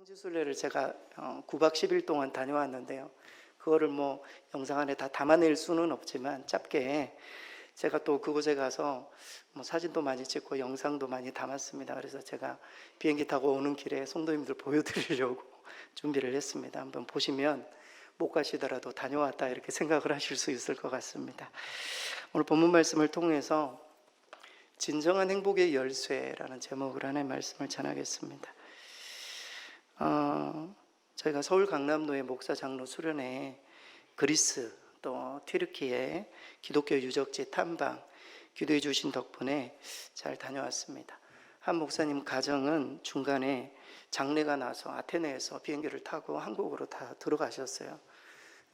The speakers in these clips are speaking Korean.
성지순례를 제가 9박 10일 동안 다녀왔는데요. 그거를 뭐 영상 안에 다 담아낼 수는 없지만 짧게 제가 또 그곳에 가서 뭐 사진도 많이 찍고 영상도 많이 담았습니다. 그래서 제가 비행기 타고 오는 길에 성도님들 보여드리려고 준비를 했습니다. 한번 보시면 못 가시더라도 다녀왔다 이렇게 생각을 하실 수 있을 것 같습니다. 오늘 본문 말씀을 통해서 진정한 행복의 열쇠라는 제목으로 하나의 말씀을 전하겠습니다. 저희가 서울 강남로의 목사 장로 수련회 그리스 또 튀르키예 기독교 유적지 탐방 기도해 주신 덕분에 잘 다녀왔습니다. 한 목사님 가정은 중간에 장례가 나서 아테네에서 비행기를 타고 한국으로 다 들어가셨어요.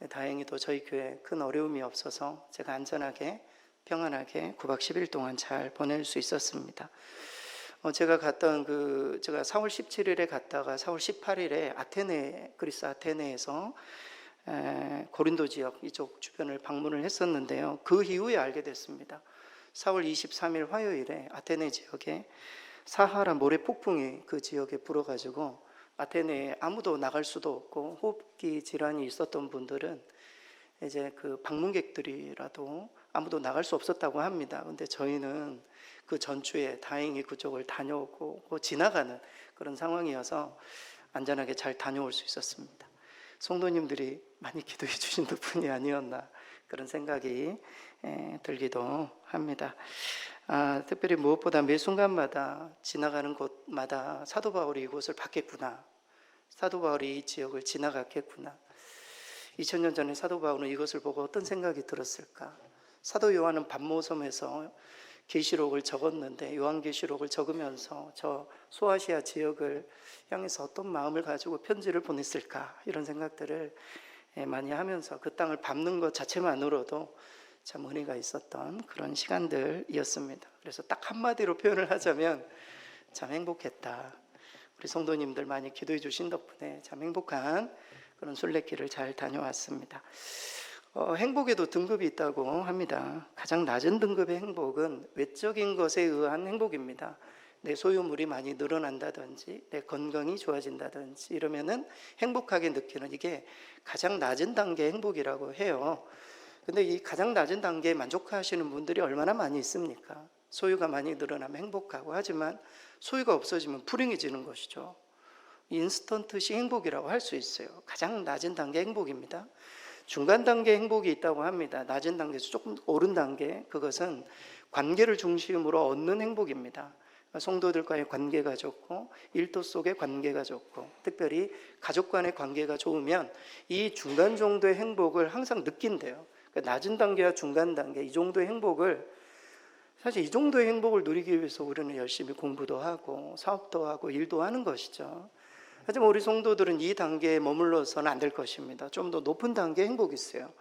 다행히도 저희 교회에 큰 어려움이 없어서 제가 안전하게 평안하게 9박 10일 동안 잘 보낼 수 있었습니다. 제가 갔던 제가 4월 17일에 갔다가 4월 18일에 그리스 아테네에서 고린도 지역 이쪽 주변을 방문을 했었는데요. 그 이후에 알게 됐습니다. 4월 23일 화요일에 아테네 지역에 사하라 모래 폭풍이 그 지역에 불어가지고 아테네에 아무도 나갈 수도 없고 호흡기 질환이 있었던 분들은 이제 그 방문객들이라도 아무도 나갈 수 없었다고 합니다. 근데 저희는 그 전주에 다행히 그쪽을 다녀오고 지나가는 그런 상황이어서 안전하게 잘 다녀올 수 있었습니다. 성도님들이 많이 기도해 주신 덕분이 아니었나 그런 생각이 들기도 합니다. 특별히 무엇보다 매 순간마다 지나가는 곳마다 사도 바울이 이곳을 봤겠구나, 사도 바울이 이 지역을 지나갔겠구나. 2000년 전에 사도 바울은 이것을 보고 어떤 생각이 들었을까? 사도 요한은 밤모섬에서 계시록을 적었는데 요한계시록을 적으면서 저 소아시아 지역을 향해서 어떤 마음을 가지고 편지를 보냈을까? 이런 생각들을 많이 하면서 그 땅을 밟는 것 자체만으로도 참 은혜가 있었던 그런 시간들이었습니다. 그래서 딱 한마디로 표현을 하자면 참 행복했다. 우리 성도님들 많이 기도해 주신 덕분에 참 행복한 그런 순례길을 잘 다녀왔습니다. 행복에도 등급이 있다고 합니다. 가장 낮은 등급의 행복은 외적인 것에 의한 행복입니다. 내 소유물이 많이 늘어난다든지 내 건강이 좋아진다든지 이러면은 행복하게 느끼는 이게 가장 낮은 단계의 행복이라고 해요. 근데 이 가장 낮은 단계에 만족하시는 분들이 얼마나 많이 있습니까? 소유가 많이 늘어나면 행복하고, 하지만 소유가 없어지면 불행해지는 것이죠. 인스턴트식 행복이라고 할 수 있어요. 가장 낮은 단계 행복입니다. 중간 단계 행복이 있다고 합니다. 낮은 단계에서 조금 오른 단계, 그것은 관계를 중심으로 얻는 행복입니다. 성도들과의 관계가 좋고 일도 속의 관계가 좋고 특별히 가족 간의 관계가 좋으면 이 중간 정도의 행복을 항상 느낀대요. 낮은 단계와 중간 단계 이 정도의 행복을, 사실 이 정도의 행복을 누리기 위해서 우리는 열심히 공부도 하고 사업도 하고 일도 하는 것이죠. 하지만 우리 성도들은 이 단계에 머물러서는 안 될 것입니다. 좀 더 높은 단계의 행복이 있어요.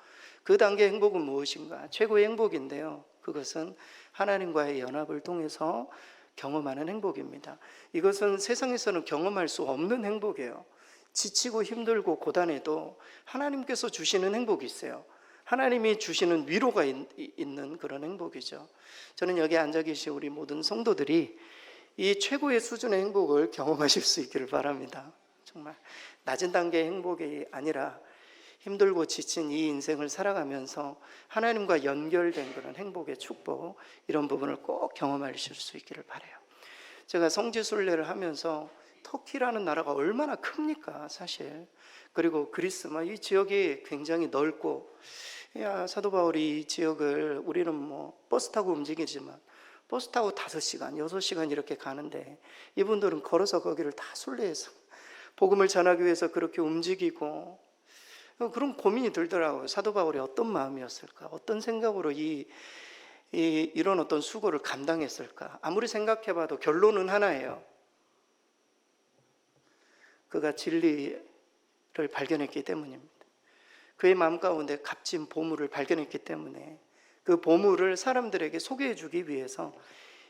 그 단계의 행복은 무엇인가? 최고의 행복인데요, 그것은 하나님과의 연합을 통해서 경험하는 행복입니다. 이것은 세상에서는 경험할 수 없는 행복이에요. 지치고 힘들고 고단해도 하나님께서 주시는 행복이 있어요. 하나님이 주시는 위로가 있는 그런 행복이죠. 저는 여기 앉아 계신 우리 모든 성도들이 이 최고의 수준의 행복을 경험하실 수 있기를 바랍니다. 정말 낮은 단계의 행복이 아니라 힘들고 지친 이 인생을 살아가면서 하나님과 연결된 그런 행복의 축복, 이런 부분을 꼭 경험하실 수 있기를 바라요. 제가 성지순례를 하면서 터키라는 나라가 얼마나 큽니까 사실. 그리고 그리스, 이 지역이 굉장히 넓고, 사도 바울이 이 지역을, 우리는 뭐 버스 타고 움직이지만 버스 타고 5시간, 6시간 이렇게 가는데 이분들은 걸어서 거기를 다 순례해서 복음을 전하기 위해서 그렇게 움직이고, 그런 고민이 들더라고요. 사도 바울이 어떤 마음이었을까? 어떤 생각으로 이런 어떤 수고를 감당했을까? 아무리 생각해봐도 결론은 하나예요. 그가 진리를 발견했기 때문입니다. 그의 마음 가운데 값진 보물을 발견했기 때문에 그 보물을 사람들에게 소개해 주기 위해서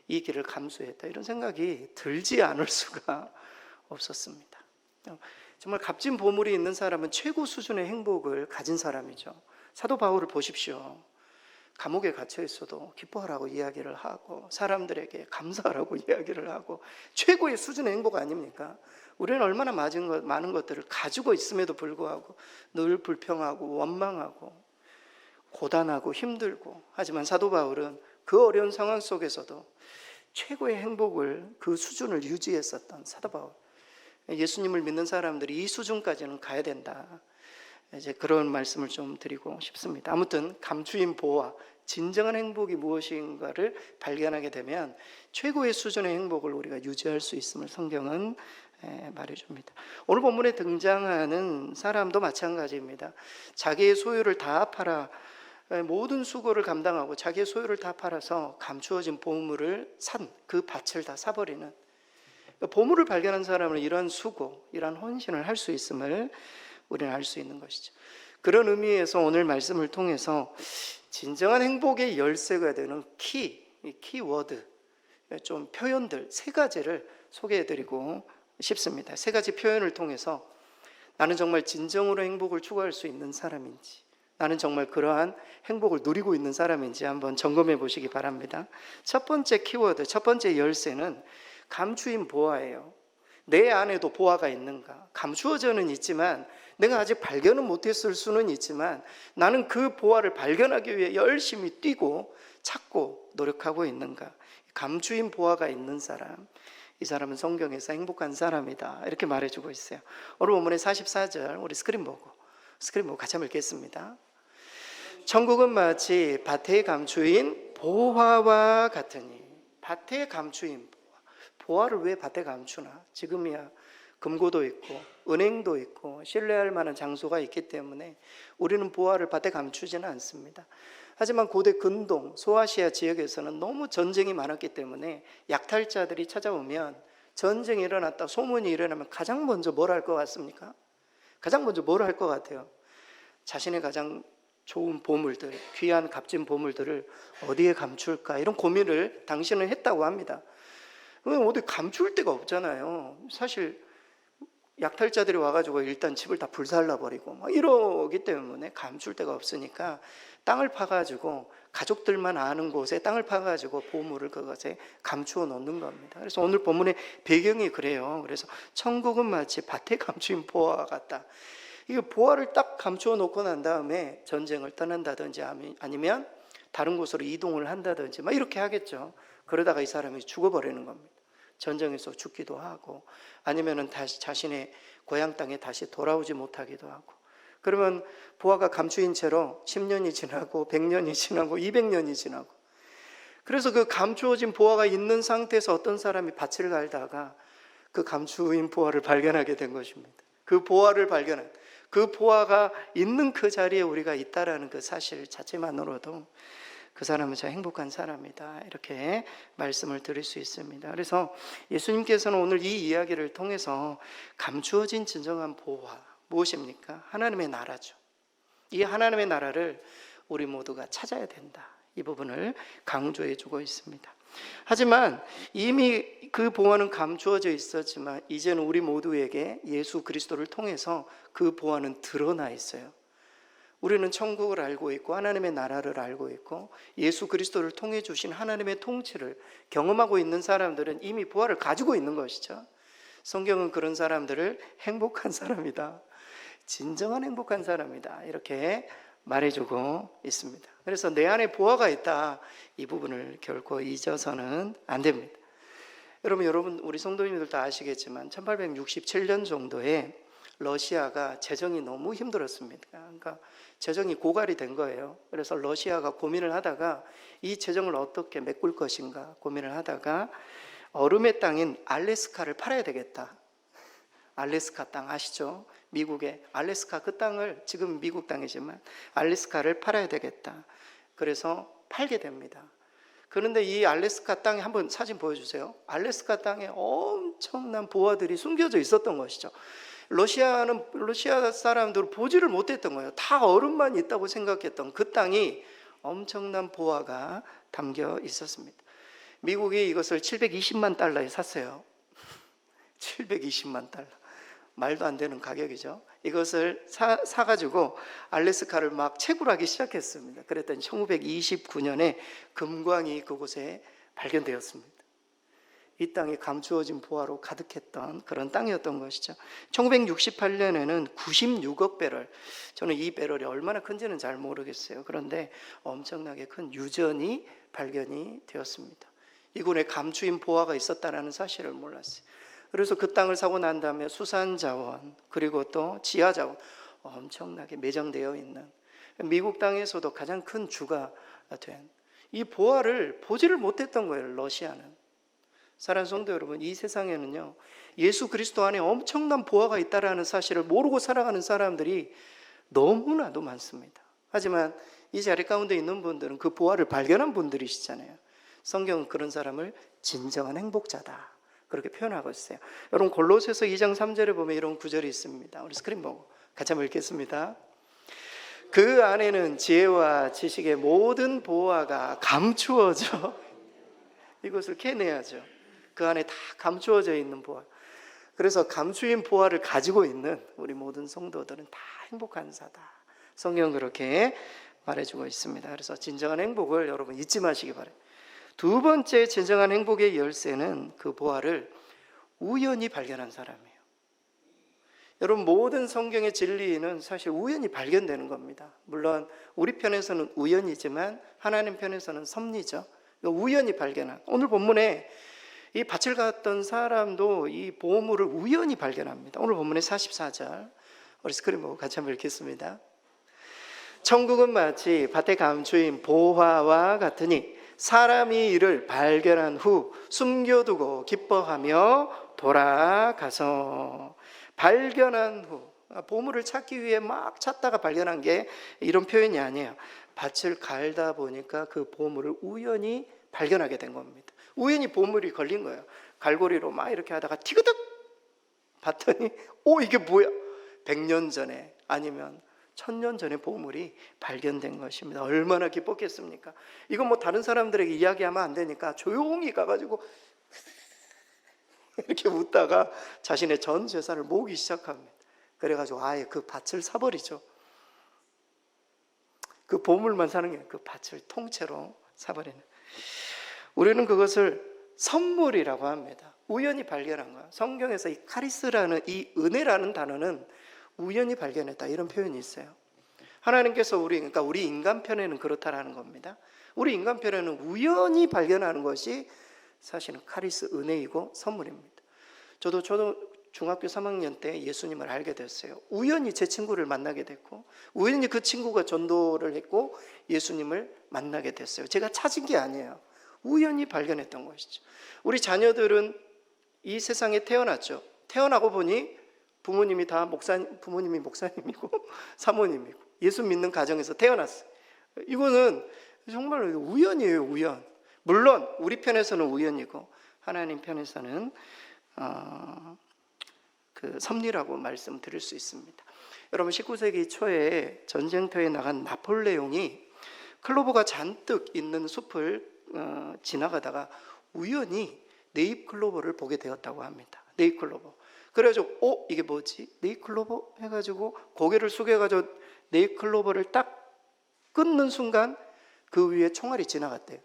이 길을 감수했다, 이런 생각이 들지 않을 수가 없었습니다. 정말 값진 보물이 있는 사람은 최고 수준의 행복을 가진 사람이죠. 사도 바울을 보십시오. 감옥에 갇혀 있어도 기뻐하라고 이야기를 하고 사람들에게 감사하라고 이야기를 하고 최고의 수준의 행복 아닙니까? 우리는 얼마나 많은 것들을 가지고 있음에도 불구하고 늘 불평하고 원망하고 고단하고 힘들고, 하지만 사도 바울은 그 어려운 상황 속에서도 최고의 행복을, 그 수준을 유지했었던 사도 바울. 예수님을 믿는 사람들이 이 수준까지는 가야 된다, 이제 그런 말씀을 좀 드리고 싶습니다. 아무튼 감추인 보화, 진정한 행복이 무엇인가를 발견하게 되면 최고의 수준의 행복을 우리가 유지할 수 있음을 성경은 말해줍니다. 오늘 본문에 등장하는 사람도 마찬가지입니다. 자기의 소유를 다 팔아, 모든 수고를 감당하고 자기의 소유를 다 팔아서 감추어진 보물을 산 그 밭을 다 사버리는, 보물을 발견한 사람은 이러한 수고, 이러한 헌신을 할 수 있음을 우리는 알 수 있는 것이죠. 그런 의미에서 오늘 말씀을 통해서 진정한 행복의 열쇠가 되는 키워드, 좀 표현들 세 가지를 소개해드리고 싶습니다. 세 가지 표현을 통해서 나는 정말 진정으로 행복을 추구할 수 있는 사람인지, 나는 정말 그러한 행복을 누리고 있는 사람인지 한번 점검해 보시기 바랍니다. 첫 번째 키워드, 첫 번째 열쇠는 감추인 보화예요. 내 안에도 보화가 있는가? 감추어져는 있지만, 내가 아직 발견은 못했을 수는 있지만, 나는 그 보화를 발견하기 위해 열심히 뛰고 찾고 노력하고 있는가? 감추인 보화가 있는 사람, 이 사람은 성경에서 행복한 사람이다, 이렇게 말해주고 있어요. 오늘 본문의 44절 우리 스크린 보고 같이 한번 읽겠습니다. 천국은 마치 밭에 감추인 보화와 같으니. 밭에 감추인 보화를 왜 밭에 감추나? 지금이야 금고도 있고 은행도 있고 신뢰할 만한 장소가 있기 때문에 우리는 보화를 밭에 감추지는 않습니다. 하지만 고대 근동 소아시아 지역에서는 너무 전쟁이 많았기 때문에 약탈자들이 찾아오면, 전쟁이 일어났다, 소문이 일어나면 가장 먼저 뭘 할 것 같습니까? 가장 먼저 뭘 할 것 같아요? 자신의 가장 좋은 보물들, 귀한 값진 보물들을 어디에 감출까, 이런 고민을 당신은 했다고 합니다. 어디 감출 데가 없잖아요. 사실 약탈자들이 와가지고 일단 집을 다 불살라버리고 막 이러기 때문에 감출 데가 없으니까 땅을 파가지고, 가족들만 아는 곳에 땅을 파가지고 보물을 그것에 감추어 놓는 겁니다. 그래서 오늘 본문의 배경이 그래요. 그래서 천국은 마치 밭에 감추인 보화와 같다. 이 보화를 딱 감추어 놓고 난 다음에 전쟁을 떠난다든지 아니면 다른 곳으로 이동을 한다든지 막 이렇게 하겠죠. 그러다가 이 사람이 죽어버리는 겁니다. 전쟁에서 죽기도 하고, 아니면은 다시 자신의 고향 땅에 다시 돌아오지 못하기도 하고. 그러면 보화가 감추인 채로 10년이 지나고 100년이 지나고 200년이 지나고, 그래서 그 감추어진 보화가 있는 상태에서 어떤 사람이 밭을 갈다가 그 감추인 보화를 발견하게 된 것입니다. 그 보화를 발견한, 그 보화가 있는 그 자리에 우리가 있다라는 그 사실 자체만으로도 그 사람은 참 행복한 사람이다, 이렇게 말씀을 드릴 수 있습니다. 그래서 예수님께서는 오늘 이 이야기를 통해서 감추어진 진정한 보화, 무엇입니까? 하나님의 나라죠. 이 하나님의 나라를 우리 모두가 찾아야 된다, 이 부분을 강조해 주고 있습니다. 하지만 이미 그 보화는 감추어져 있었지만 이제는 우리 모두에게 예수 그리스도를 통해서 그 보화는 드러나 있어요. 우리는 천국을 알고 있고 하나님의 나라를 알고 있고 예수 그리스도를 통해 주신 하나님의 통치를 경험하고 있는 사람들은 이미 보화를 가지고 있는 것이죠. 성경은 그런 사람들을 행복한 사람이다, 진정한 행복한 사람이다, 이렇게 말해주고 있습니다. 그래서 내 안에 보화가 있다, 이 부분을 결코 잊어서는 안 됩니다. 여러분 우리 성도님들 다 아시겠지만 1867년 정도에 러시아가 재정이 너무 힘들었습니다. 그러니까 재정이 고갈이 된 거예요. 그래서 러시아가 고민을 하다가 이 재정을 어떻게 메꿀 것인가 고민을 하다가 얼음의 땅인 알래스카를 팔아야 되겠다. 알래스카 땅 아시죠? 미국의 알래스카, 그 땅을, 지금 미국 땅이지만 알래스카를 팔아야 되겠다. 그래서 팔게 됩니다. 그런데 이 알래스카 땅에 한번 사진 보여주세요. 알래스카 땅에 엄청난 보화들이 숨겨져 있었던 것이죠. 러시아 사람들은 보지를 못했던 거예요. 다 얼음만 있다고 생각했던 그 땅이 엄청난 보화가 담겨 있었습니다. 미국이 이것을 $720만 샀어요. $720만. 말도 안 되는 가격이죠. 이것을 사가지고 알래스카를 막 채굴하기 시작했습니다. 그랬더니 1929년에 금광이 그곳에 발견되었습니다. 이 땅이 감추어진 보화로 가득했던 그런 땅이었던 것이죠. 1968년에는 96억 배럴, 저는 이 배럴이 얼마나 큰지는 잘 모르겠어요. 그런데 엄청나게 큰 유전이 발견이 되었습니다. 이곳에 감추인 보화가 있었다는 사실을 몰랐어요. 그래서 그 땅을 사고 난 다음에 수산자원 그리고 또 지하자원 엄청나게 매장되어 있는 미국 땅에서도 가장 큰 주가 된 이 보화를 보지를 못했던 거예요. 러시아는. 사랑하는 성도 여러분, 이 세상에는요 예수 그리스도 안에 엄청난 보화가 있다는 사실을 모르고 살아가는 사람들이 너무나도 많습니다. 하지만 이 자리 가운데 있는 분들은 그 보화를 발견한 분들이시잖아요. 성경은 그런 사람을 진정한 행복자다 그렇게 표현하고 있어요. 여러분 골로새서 2장 3절에 보면 이런 구절이 있습니다. 우리 스크린 보고 같이 한번 읽겠습니다. 그 안에는 지혜와 지식의 모든 보화가 감추어져 이것을 캐내야죠. 그 안에 다 감추어져 있는 보화. 그래서 감추인 보화를 가지고 있는 우리 모든 성도들은 다 행복한 자다. 성경은 그렇게 말해주고 있습니다. 그래서 진정한 행복을 여러분 잊지 마시기 바랍니다. 두 번째 진정한 행복의 열쇠는 그 보화를 우연히 발견한 사람이에요. 여러분 모든 성경의 진리는 사실 우연히 발견되는 겁니다. 물론 우리 편에서는 우연이지만 하나님 편에서는 섭리죠. 우연히 발견한, 오늘 본문에 이 밭을 갔던 사람도 이 보물을 우연히 발견합니다. 오늘 본문의 44절 우리 스크린 보고 같이 한번 읽겠습니다. 천국은 마치 밭에 감추인 보화와 같으니 사람이 이를 발견한 후 숨겨두고 기뻐하며 돌아가서. 발견한 후, 보물을 찾기 위해 막 찾다가 발견한 게 이런 표현이 아니에요. 밭을 갈다 보니까 그 보물을 우연히 발견하게 된 겁니다. 우연히 보물이 걸린 거예요. 갈고리로 막 이렇게 하다가 티그득 봤더니 이게 뭐야? 100년 전에 아니면 1000년 전에 보물이 발견된 것입니다. 얼마나 기뻤겠습니까? 이건 뭐 다른 사람들에게 이야기하면 안 되니까 조용히 가가지고 이렇게 웃다가 자신의 전 재산을 모으기 시작합니다. 그래가지고 아예 그 밭을 사버리죠. 그 보물만 사는 게 아니라 그 밭을 통째로 사버리는. 우리는 그것을 선물이라고 합니다. 우연히 발견한 거야. 성경에서 이 카리스라는 이 은혜라는 단어는 우연히 발견했다 이런 표현이 있어요. 하나님께서 그러니까 우리 인간 편에는 그렇다라는 겁니다. 우리 인간 편에는 우연히 발견하는 것이 사실은 카리스 은혜이고 선물입니다. 저도 중학교 3학년 때 예수님을 알게 됐어요. 우연히 제 친구를 만나게 됐고 우연히 그 친구가 전도를 했고 예수님을 만나게 됐어요. 제가 찾은 게 아니에요. 우연히 발견했던 것이죠. 우리 자녀들은 이 세상에 태어났죠. 태어나고 보니 부모님이 부모님이 목사님이고 사모님이고 예수 믿는 가정에서 태어났어요. 이거는 정말 우연이에요. 우연. 물론 우리 편에서는 우연이고 하나님 편에서는 그 섭리라고 말씀드릴 수 있습니다. 여러분 19세기 초에 전쟁터에 나간 나폴레옹이 클로버가 잔뜩 있는 숲을 지나가다가 우연히 네잎클로버를 보게 되었다고 합니다. 네잎클로버. 그래가지고 이게 뭐지? 네잎클로버? 해가지고 고개를 숙여가지고 네잎클로버를 딱 끊는 순간 그 위에 총알이 지나갔대요.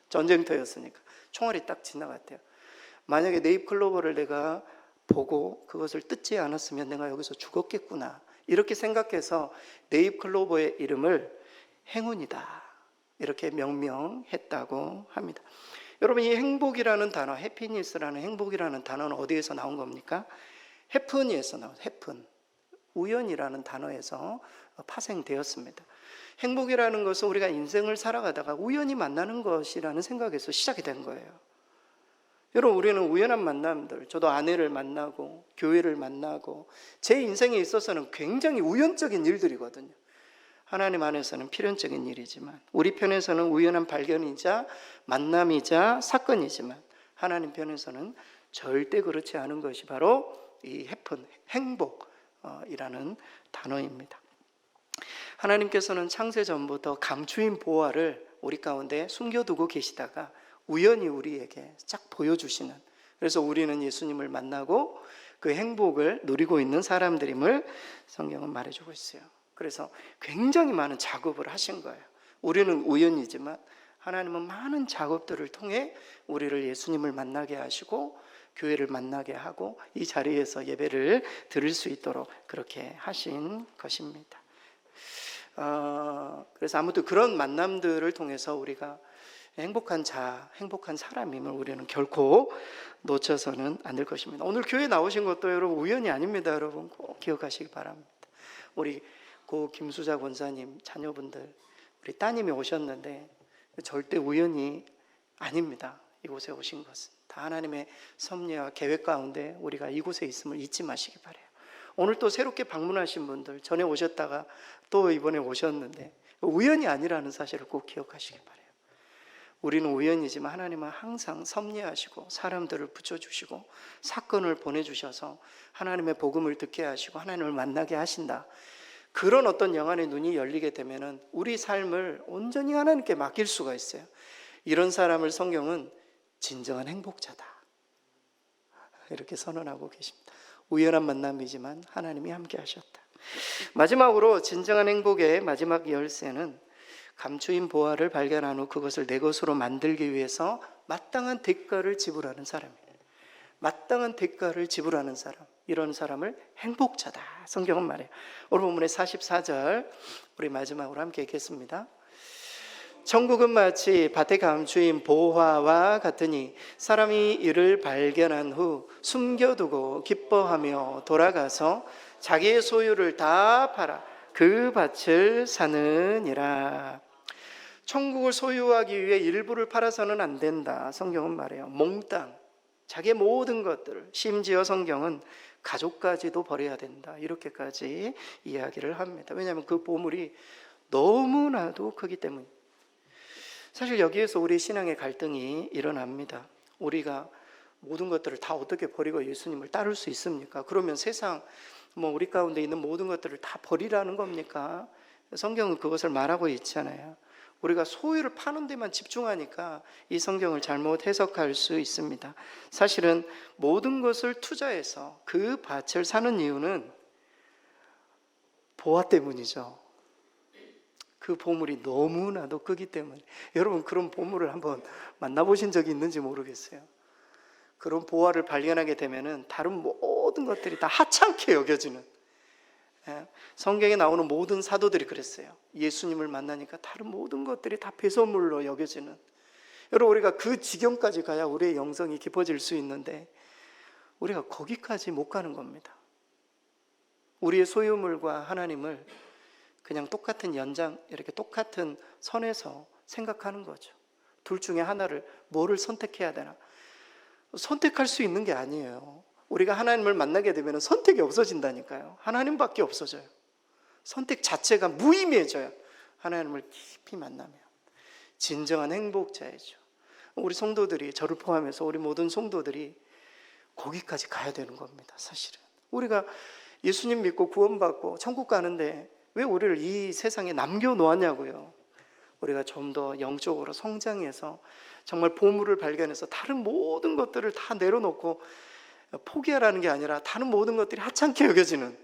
전쟁터였으니까 총알이 딱 지나갔대요. 만약에 네잎클로버를 내가 보고 그것을 뜯지 않았으면 내가 여기서 죽었겠구나 이렇게 생각해서 네잎클로버의 이름을 행운이다 이렇게 명명했다고 합니다. 여러분 이 행복이라는 단어, 해피니스라는 행복이라는 단어는 어디에서 나온 겁니까? 해프니에서 나온 해픈, 우연이라는 단어에서 파생되었습니다. 행복이라는 것은 우리가 인생을 살아가다가 우연히 만나는 것이라는 생각에서 시작이 된 거예요. 여러분 우리는 우연한 만남들, 저도 아내를 만나고 교회를 만나고 제 인생에 있어서는 굉장히 우연적인 일들이거든요. 하나님 안에서는 필연적인 일이지만 우리 편에서는 우연한 발견이자 만남이자 사건이지만 하나님 편에서는 절대 그렇지 않은 것이 바로 이 해픈, 행복이라는 단어입니다. 하나님께서는 창세 전부터 감추인 보화를 우리 가운데 숨겨두고 계시다가 우연히 우리에게 쫙 보여주시는, 그래서 우리는 예수님을 만나고 그 행복을 누리고 있는 사람들임을 성경은 말해주고 있어요. 그래서 굉장히 많은 작업을 하신 거예요. 우리는 우연이지만 하나님은 많은 작업들을 통해 우리를 예수님을 만나게 하시고 교회를 만나게 하고 이 자리에서 예배를 드릴 수 있도록 그렇게 하신 것입니다. 그래서 아무튼 그런 만남들을 통해서 우리가 행복한 행복한 사람임을 우리는 결코 놓쳐서는 안 될 것입니다. 오늘 교회 나오신 것도 여러분 우연이 아닙니다. 여러분 꼭 기억하시기 바랍니다. 우리 고 김수자 권사님 자녀분들, 우리 따님이 오셨는데 절대 우연이 아닙니다. 이곳에 오신 것은 다 하나님의 섭리와 계획 가운데 우리가 이곳에 있음을 잊지 마시기 바라요. 오늘 또 새롭게 방문하신 분들, 전에 오셨다가 또 이번에 오셨는데 우연이 아니라는 사실을 꼭 기억하시기 바라요. 우리는 우연이지만 하나님은 항상 섭리하시고 사람들을 붙여주시고 사건을 보내주셔서 하나님의 복음을 듣게 하시고 하나님을 만나게 하신다. 그런 어떤 영안의 눈이 열리게 되면은 우리 삶을 온전히 하나님께 맡길 수가 있어요. 이런 사람을 성경은 진정한 행복자다 이렇게 선언하고 계십니다. 우연한 만남이지만 하나님이 함께 하셨다. 마지막으로 진정한 행복의 마지막 열쇠는 감추인 보화를 발견한 후 그것을 내 것으로 만들기 위해서 마땅한 대가를 지불하는 사람이에요. 마땅한 대가를 지불하는 사람, 이런 사람을 행복자다 성경은 말해요. 오늘 본문의 44절 우리 마지막으로 함께 읽겠습니다. 천국은 마치 밭에 감추인 보화와 같으니 사람이 이를 발견한 후 숨겨두고 기뻐하며 돌아가서 자기의 소유를 다 팔아 그 밭을 사느니라. 천국을 소유하기 위해 일부를 팔아서는 안 된다 성경은 말해요. 몽땅 자기의 모든 것들을, 심지어 성경은 가족까지도 버려야 된다 이렇게까지 이야기를 합니다. 왜냐하면 그 보물이 너무나도 크기 때문입니다. 사실 여기에서 우리 신앙의 갈등이 일어납니다. 우리가 모든 것들을 다 어떻게 버리고 예수님을 따를 수 있습니까? 그러면 세상 우리 가운데 있는 모든 것들을 다 버리라는 겁니까? 성경은 그것을 말하고 있잖아요. 우리가 소유를 파는 데만 집중하니까 이 성경을 잘못 해석할 수 있습니다. 사실은 모든 것을 투자해서 그 밭을 사는 이유는 보화 때문이죠. 그 보물이 너무나도 크기 때문에. 여러분 그런 보물을 한번 만나보신 적이 있는지 모르겠어요. 그런 보화를 발견하게 되면은 다른 모든 것들이 다 하찮게 여겨지는, 성경에 나오는 모든 사도들이 그랬어요. 예수님을 만나니까 다른 모든 것들이 다 배설물로 여겨지는. 여러분 우리가 그 지경까지 가야 우리의 영성이 깊어질 수 있는데 우리가 거기까지 못 가는 겁니다. 우리의 소유물과 하나님을 그냥 똑같은 연장, 이렇게 똑같은 선에서 생각하는 거죠. 둘 중에 하나를, 뭐를 선택해야 되나? 선택할 수 있는 게 아니에요. 우리가 하나님을 만나게 되면 선택이 없어진다니까요. 하나님밖에 없어져요. 선택 자체가 무의미해져요. 하나님을 깊이 만나면 진정한 행복자이죠. 우리 성도들이, 저를 포함해서 우리 모든 성도들이 거기까지 가야 되는 겁니다. 사실은 우리가 예수님 믿고 구원받고 천국 가는데 왜 우리를 이 세상에 남겨놓았냐고요. 우리가 좀 더 영적으로 성장해서 정말 보물을 발견해서 다른 모든 것들을 다 내려놓고 포기하라는 게 아니라 다른 모든 것들이 하찮게 여겨지는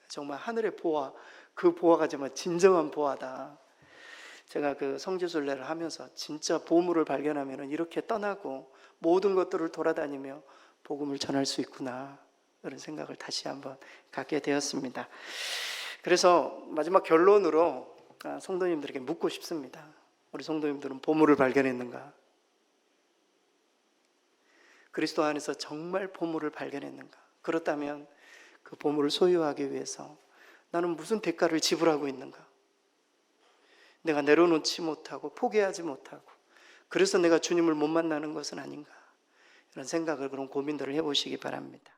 정말 하늘의 보화, 그 보화가 정말 진정한 보화다. 제가 그 성지순례를 하면서 진짜 보물을 발견하면 이렇게 떠나고 모든 것들을 돌아다니며 복음을 전할 수 있구나, 그런 생각을 다시 한번 갖게 되었습니다. 그래서 마지막 결론으로 성도님들에게 묻고 싶습니다. 우리 성도님들은 보물을 발견했는가? 그리스도 안에서 정말 보물을 발견했는가? 그렇다면 그 보물을 소유하기 위해서 나는 무슨 대가를 지불하고 있는가? 내가 내려놓지 못하고 포기하지 못하고 그래서 내가 주님을 못 만나는 것은 아닌가? 이런 생각을, 그런 고민들을 해보시기 바랍니다.